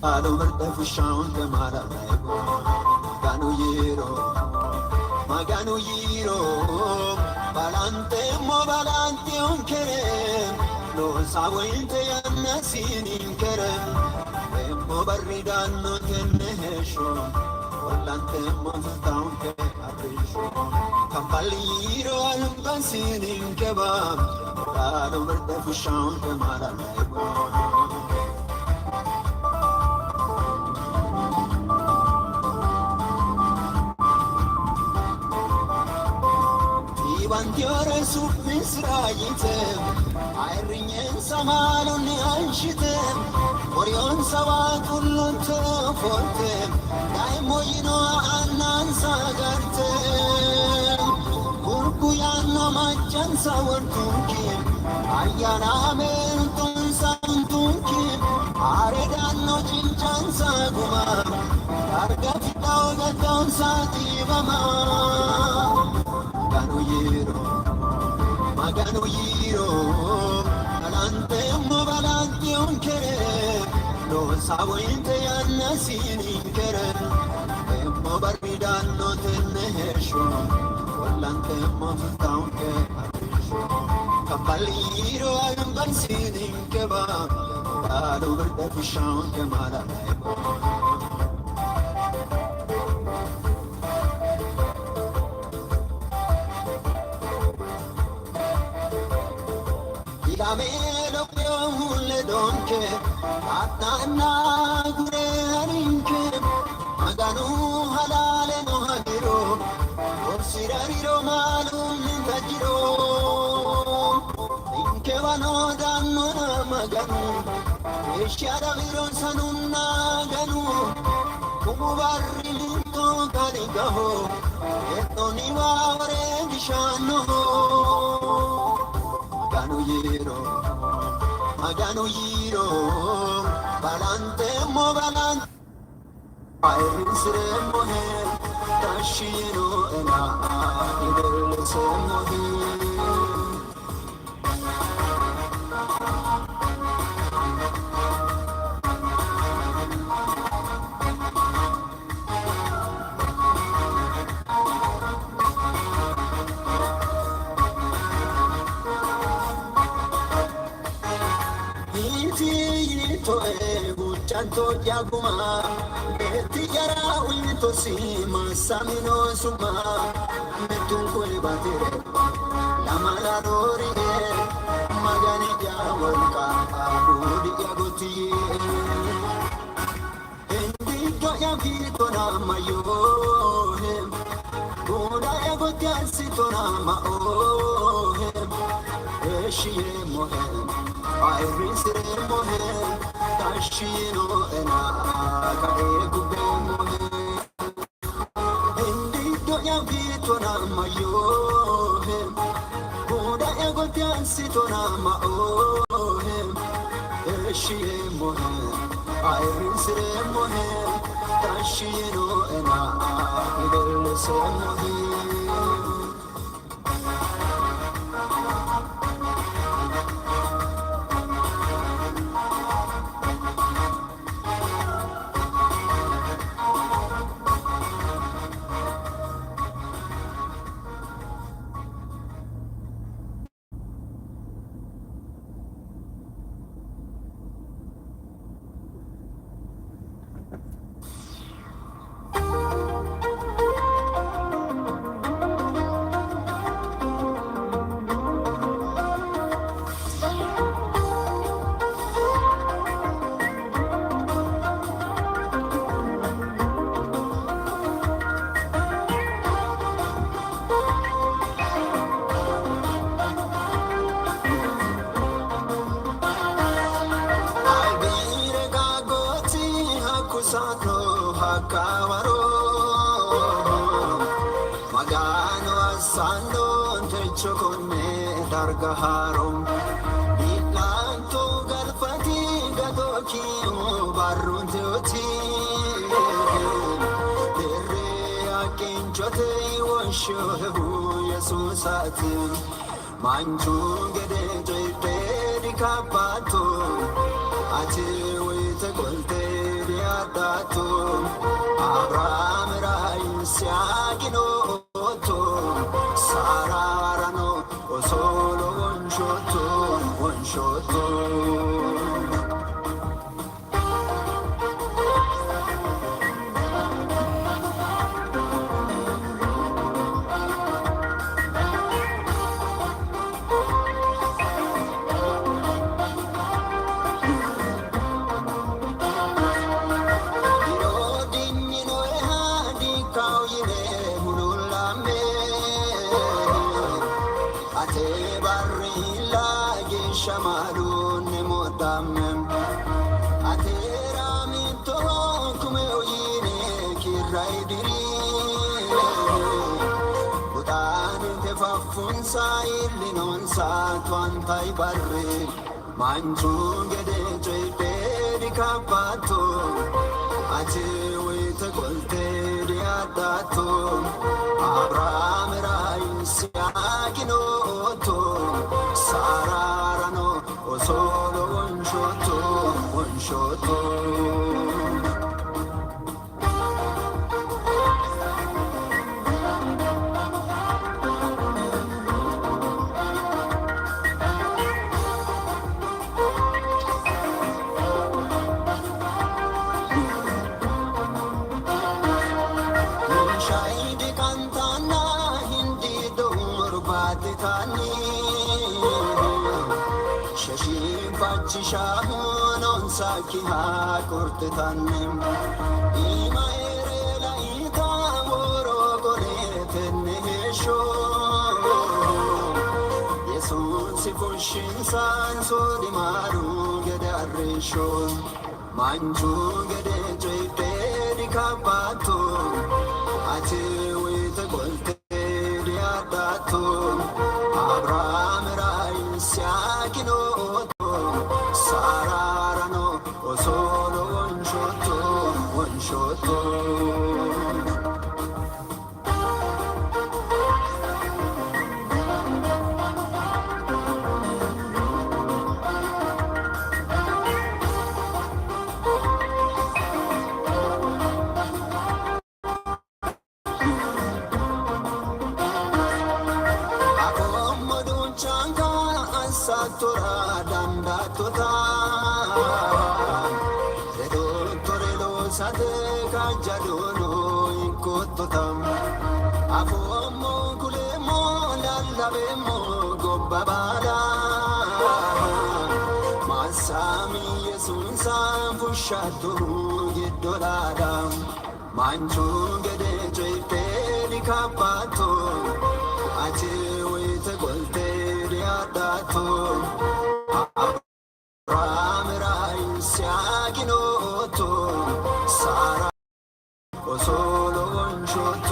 Ado verde fushan ke mara laigo Ganu yiro Maganu yiro Balante mo balante unkere Lo sawinte yannasin inkere Mo barridanno tenne hesho Volante mo futaunke abrisho Kampaliro albansin inkeba Ado verde fushan ke mara laigo Bandiore su Israelitem, Irinian Samalun Anshitem, Orion Savatullun Fortem, Daimoino Annan Sagantem, Urkuyano Machan Sawartunkim, Ayana Melton Santunkim, Aredano Chinchan Saguma, Argatitao Gaton Sativama. Magano yiro, alante mo balante unkere, lo sawinte yanna sininkere, mo barbidanno tenne hesho, volante mo futaunke abisho, kampaliro alban sininkeba, dalo verde fushanke malaigo. Melo le donke atana gure harinke maganu halale no hadiro orsirariro malum tajiro inke vano danno maganu eshara viro sanunna ganu kumu barri linto kaligaho etoni vare dishano Magano yiro, balante mo balante, ayrin sire mohe, tashino ena, idele se mohi. Chanto yaguma, beti yara winto sima, samino suma, metunko batire, la maladori, magani yawolka, abudi yagoti, endito yagito na mayo, buda yagoti asito na mao, eshiye mohem, ayrisire mohem. Tashino ena kaegu bemohe Endito ya vito na mayohe Buda ego tiansito na maohe Eshie mohe Ayrinsire mohe Tashino ena idele se mohe Sato hakawaro magano asando techo konne darga harom ilanto galfati gadoki barunte oti dere akinchote washohu yesusati manju gede jete dikapato ati wite kolte riadato Abraham rai siaginoto Sararano o solo one shot Shamalun modamem atera minto come oyine kiraidiri utan te fafunsa illinon sa twantai barre manchungede jete di kapato ate wete kolte riadato Abraham rai siaginoto Sararano o solo one shot Shahidi kantana hindi domur batitani Shashim fachi shahunon saki ha korte tannem Ima ere la ita moro gore tenne hesho Yesun si fushin san so di maru gede arresho Manju gede jete di kapato Ate wete kolte riadato Abraham rai siaginoto Sararano o solo one shot Satura dandatota Redotore lo sate kajadono ikototam Afomo kulemo lallavemo gobbabala Masami yesun san fushattu giddolada Manchu gede jete di kapato Ate wete kolte riadato Abraham rai siaginoto Sara o solo one shot